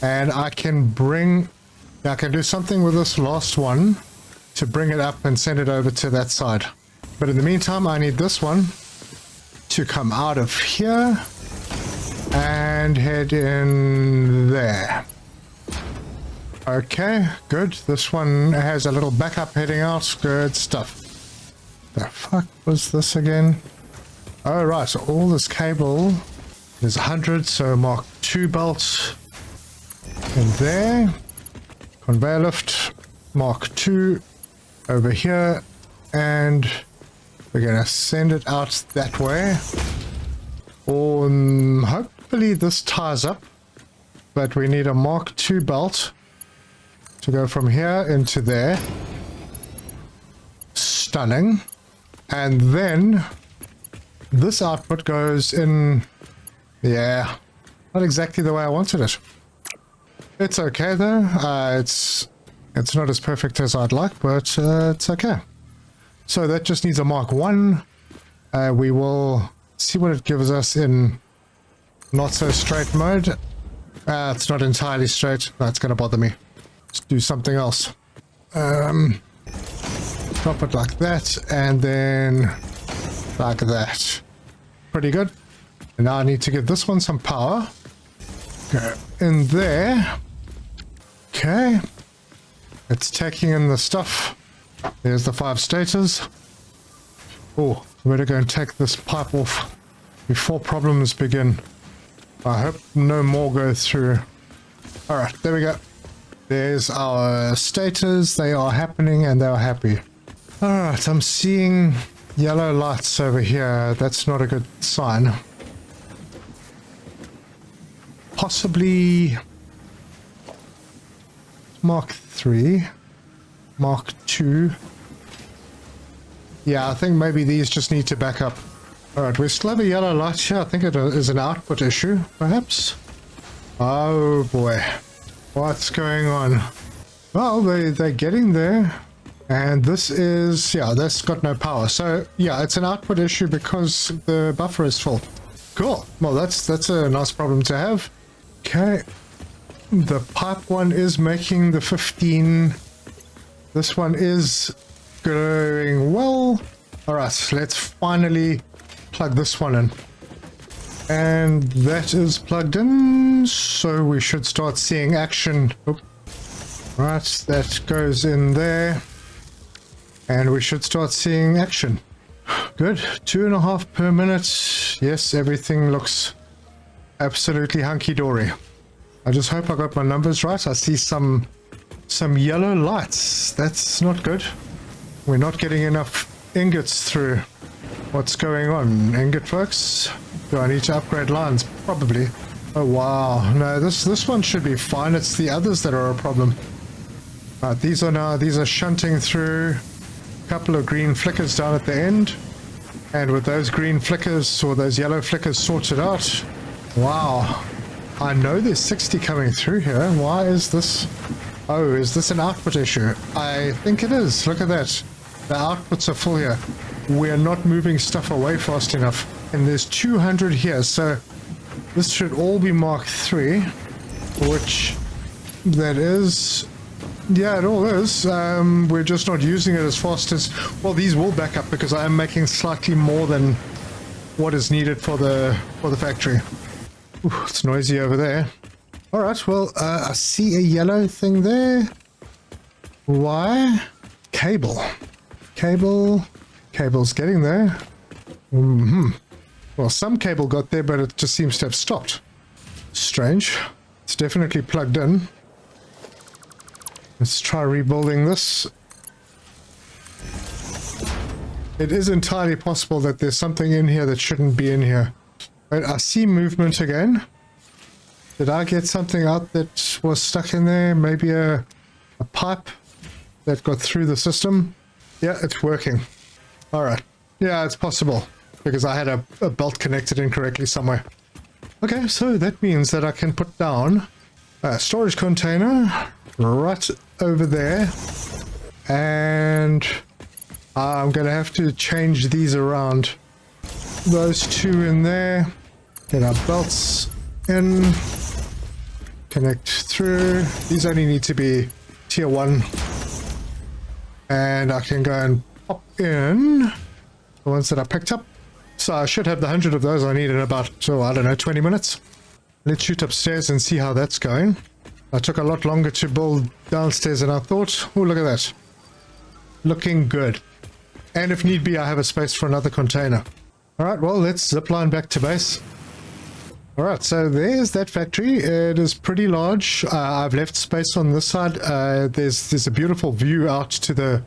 And I can do something with this last one to bring it up and send it over to that side. But in the meantime, I need this one to come out of here and head in there. Okay, good. This one has a little backup heading out. Good stuff. The fuck was this again? Oh, right. So all this cable is 100. So Mark II belts in there. Conveyor lift. Mark II over here. And we're going to send it out that way. Hopefully this ties up. But we need a Mark II belt to go from here into there. Stunning. And then this output goes in... Yeah, not exactly the way I wanted it. It's okay though. It's not as perfect as I'd like, but it's okay. So that just needs a Mark 1. We will see what it gives us in not so straight mode. It's not entirely straight. That's going to bother me. Let's do something else. Drop it like that, and then like that. Pretty good. And now I need to give this one some power. Go in there. Okay. It's taking in the stuff. There's the 5 stators. Oh, we better go and take this pipe off before problems begin. I hope no more go through. Alright, there we go. There's our stators. They are happening and they are happy. Alright, I'm seeing yellow lights over here. That's not a good sign. Possibly Mark 3, Mark 2. Yeah, I think maybe these just need to back up. Alright, we still have a yellow light here. I think it is an output issue, perhaps. Oh boy. What's going on? Well, they're getting there. And this is... yeah, that's got no power. So, yeah, it's an output issue because the buffer is full. Cool. Well, that's a nice problem to have. Okay. The pipe one is making the 15. This one is going well. Alright, let's finally plug this one in. And that is plugged in, so we should start seeing action. Oh. Right, that goes in there. And we should start seeing action. Good. 2.5 per minute. Yes, everything looks absolutely hunky-dory. I just hope I got my numbers right. I see some yellow lights. That's not good. We're not getting enough ingots through. What's going on? Ingot folks? Do I need to upgrade lines? Probably. Oh wow. No, this one should be fine. It's the others that are a problem. Right, these are shunting through. a couple of green flickers down at the end. And with those green flickers or those yellow flickers sorted out, wow. I know there's 60 coming through here. Why is this? Oh, is this an output issue? I think it is. Look at that. The outputs are full here. We're not moving stuff away fast enough. And there's 200 here, so this should all be Mark 3, which that is... Yeah, it all is. We're just not using it as fast as... Well, these will back up because I am making slightly more than what is needed for the factory. Ooh, it's noisy over there. Alright, well, I see a yellow thing there. Why? Cable. Cable's getting there. Well, some cable got there, but it just seems to have stopped. Strange. It's definitely plugged in. Let's try rebuilding this. It is entirely possible that there's something in here that shouldn't be in here. Right, I see movement again. Did I get something out that was stuck in there? Maybe a pipe that got through the system? Yeah, it's working. Alright. Yeah, it's possible. Because I had a belt connected incorrectly somewhere. Okay, so that means that I can put down a storage container right over there. And I'm going to have to change these around. Those two in there. Get our belts in. Connect through. These only need to be tier 1. And I can go and pop in the ones that I picked up. So I should have the 100 of those I need in about, I don't know, 20 minutes. Let's shoot upstairs and see how that's going. It took a lot longer to build downstairs than I thought. Oh, look at that. Looking good. And if need be, I have a space for another container. Alright, well, let's zipline back to base. Alright, so there's that factory. It is pretty large. I've left space on this side. There's a beautiful view out to the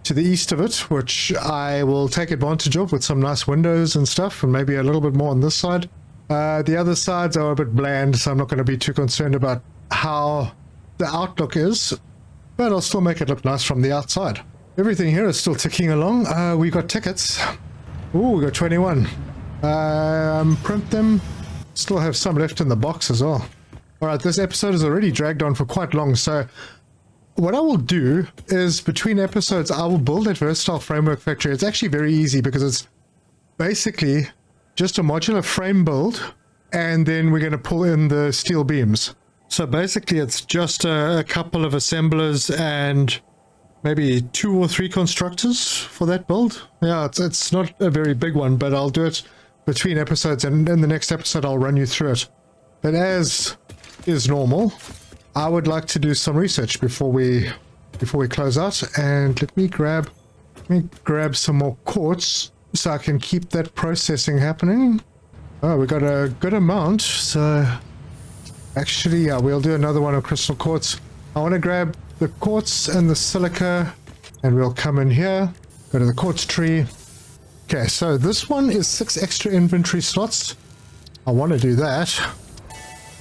east of it, which I will take advantage of with some nice windows and stuff, and maybe a little bit more on this side. The other sides are a bit bland, so I'm not going to be too concerned about how the outlook is, but I'll still make it look nice from the outside. Everything here is still ticking along. We got tickets. Ooh, we got 21. Print them. Still have some left in the box as well. Alright, this episode has already dragged on for quite long, so what I will do is between episodes I will build that versatile framework factory. It's actually very easy because it's basically just a modular frame build, and then we're going to pull in the steel beams. So basically it's just a couple of assemblers and maybe 2 or 3 constructors for that build. Yeah, it's not a very big one, but I'll do it between episodes, and in the next episode I'll run you through it. But as is normal, I would like to do some research before we close out, and let me grab some more quartz so I can keep that processing happening. Oh, we got a good amount, so actually, yeah, we'll do another one of crystal quartz. I want to grab the quartz and the silica, and we'll come in here, go to the quartz tree. Okay, so this one is 6 extra inventory slots. I want to do that.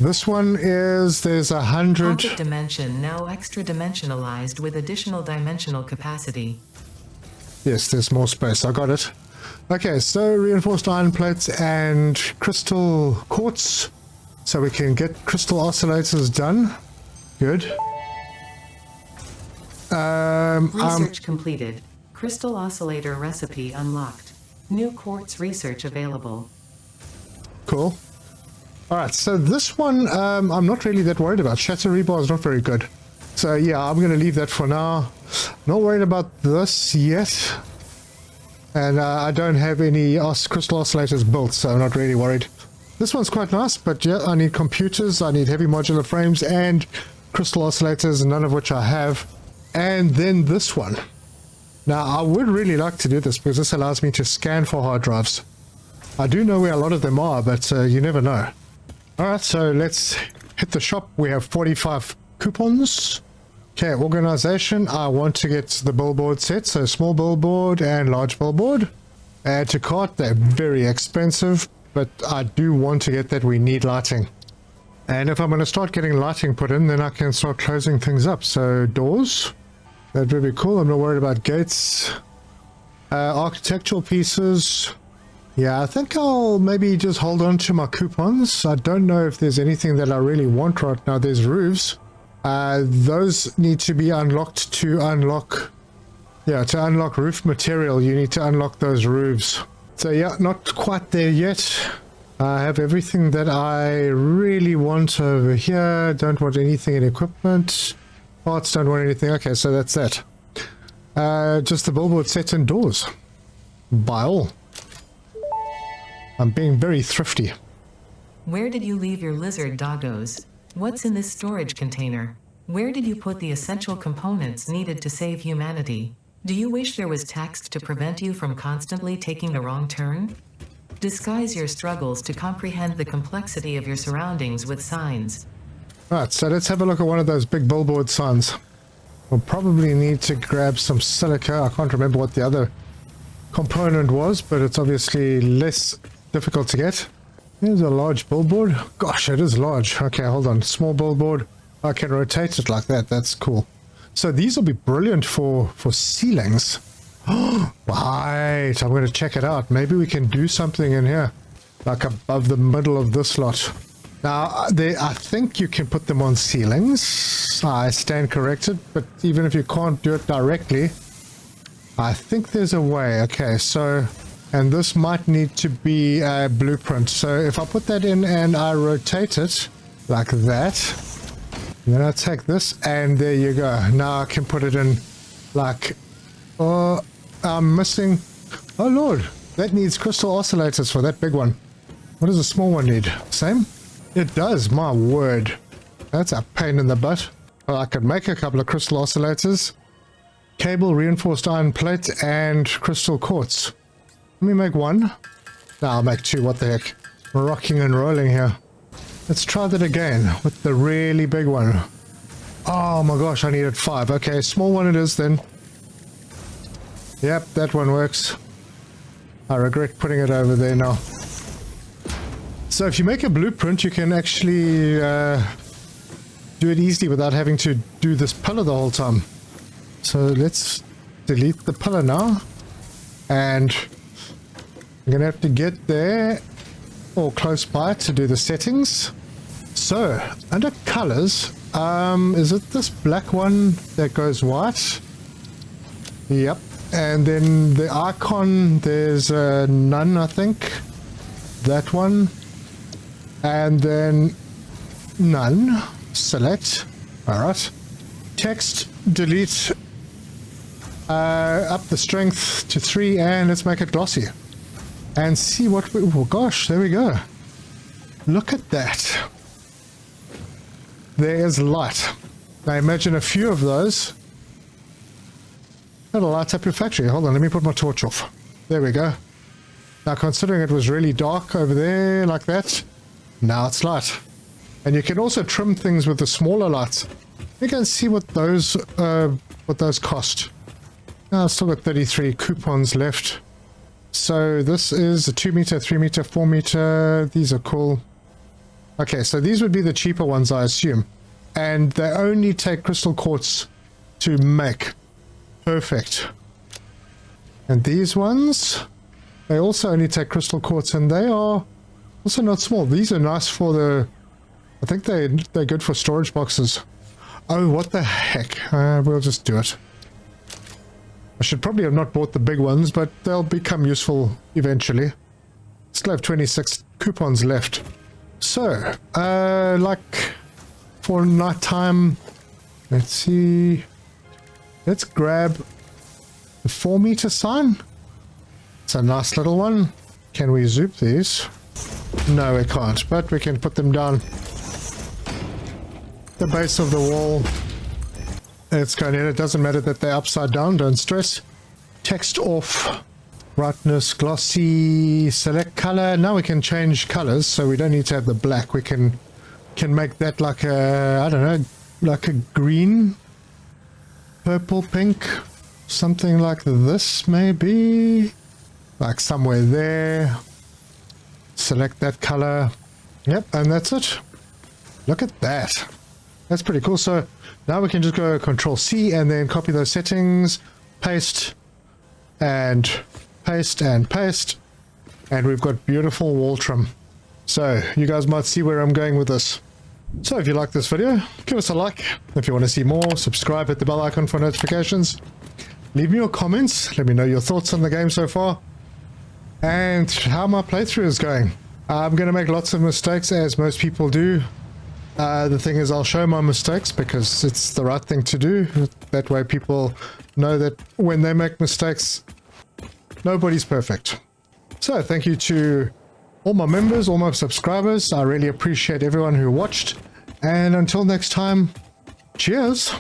This one is, there's 100. Pocket dimension now extra dimensionalized with additional dimensional capacity. Yes, there's more space. I got it. Okay, so reinforced iron plates and crystal quartz, so we can get crystal oscillators done. Good. Research completed. Crystal oscillator recipe unlocked. New quartz research available. Cool. Alright, so this one I'm not really that worried about. Shatter rebar is not very good. So yeah, I'm going to leave that for now. Not worried about this yet. And I don't have any crystal oscillators built, so I'm not really worried. This one's quite nice, but yeah, I need computers, I need heavy modular frames, and crystal oscillators, none of which I have. And then this one. Now, I would really like to do this because this allows me to scan for hard drives. I do know where a lot of them are, but you never know. Alright, so let's hit the shop. We have 45 coupons. Okay, organization. I want to get the billboard set, so small billboard and large billboard. Add to cart. They're very expensive, but I do want to get that. We need lighting. And if I'm going to start getting lighting put in, then I can start closing things up. So doors. That would be cool. I'm not worried about gates. Architectural pieces. Yeah, I think I'll maybe just hold on to my coupons. I don't know if there's anything that I really want right now. There's roofs. Those need to be unlocked to unlock... Yeah, to unlock roof material, you need to unlock those roofs. So yeah, not quite there yet. I have everything that I really want over here. Don't want anything in equipment. Parts, don't want anything. Okay, so that's that. Just the billboard set indoors. Buy all. I'm being very thrifty. Where did you leave your lizard doggos? What's in this storage container? Where did you put the essential components needed to save humanity? Do you wish there was text to prevent you from constantly taking the wrong turn? Disguise your struggles to comprehend the complexity of your surroundings with signs. Right, so let's have a look at one of those big billboard signs. We'll probably need to grab some silica. I can't remember what the other component was, but it's obviously less difficult to get. Here's a large billboard. Gosh, it is large. Okay, hold on. Small billboard. I can rotate it like that. That's cool. So these will be brilliant for ceilings. Right, I'm going to check it out. Maybe we can do something in here, like above the middle of this lot. Now, I think you can put them on ceilings. I stand corrected, but even if you can't do it directly, I think there's a way. Okay, so, and this might need to be a blueprint. So if I put that in and I rotate it like that, then I take this and there you go. Now I can put it in like, oh, I'm missing, oh Lord, that needs crystal oscillators for that big one. What does a small one need? Same? It does, my word. That's a pain in the butt. Well, I could make a couple of crystal oscillators. Cable, reinforced iron plate, and crystal quartz. Let me make one. No, I'll make two, what the heck. We're rocking and rolling here. Let's try that again with the really big one. Oh my gosh, I needed 5. Okay, small one it is then. Yep, that one works. I regret putting it over there now. So if you make a blueprint, you can actually do it easily without having to do this pillar the whole time. So let's delete the pillar now. And I'm going to have to get there or close by to do the settings. So under colors, is it this black one that goes white? Yep. And then the icon, there's none, I think. That one. And then none. Select. Alright. Text, delete. Up the strength to 3 and let's make it glossy. And see what we... Oh gosh, there we go. Look at that. There is light. Now imagine a few of those. That'll light up your factory. Hold on, let me put my torch off. There we go. Now considering it was really dark over there like that, now it's light. And you can also trim things with the smaller lights. You can see what those cost. Now I've still got 33 coupons left. So this is a 2 meter, 3 meter, 4 meter. These are cool. Okay, so these would be the cheaper ones, I assume. And they only take crystal quartz to make. Perfect. And these ones, they also only take crystal quartz, and they are also not small. These are nice for the... I think they're good for storage boxes. Oh, what the heck. We'll just do it. I should probably have not bought the big ones, but they'll become useful eventually. Still have 26 coupons left. So, like for nighttime, let's see. Let's grab the 4 meter sign. It's a nice little one. Can we zoop these? No, we can't, but we can put them down the base of the wall. It's going in. It doesn't matter that they're upside down. Don't stress. Text off. Brightness, glossy, select color. Now we can change colors, so we don't need to have the black. We can make that like a, I don't know, like a green, purple, pink, something like this maybe. Like somewhere there. Select that color. Yep, and that's it. Look at that. That's pretty cool. So now we can just go Control C and then copy those settings, paste. and paste and paste, and we've got beautiful wall trim. So you guys might see where I'm going with this. So if you like this video, give us a like. If you want to see more, subscribe, hit the bell icon for notifications. Leave me your comments, let me know your thoughts on the game so far, and how my playthrough is going. I'm going to make lots of mistakes, as most people do. The thing is, I'll show my mistakes because it's the right thing to do. That way people know that when they make mistakes, nobody's perfect. So thank you to all my members, all my subscribers. I really appreciate everyone who watched. And until next time, cheers.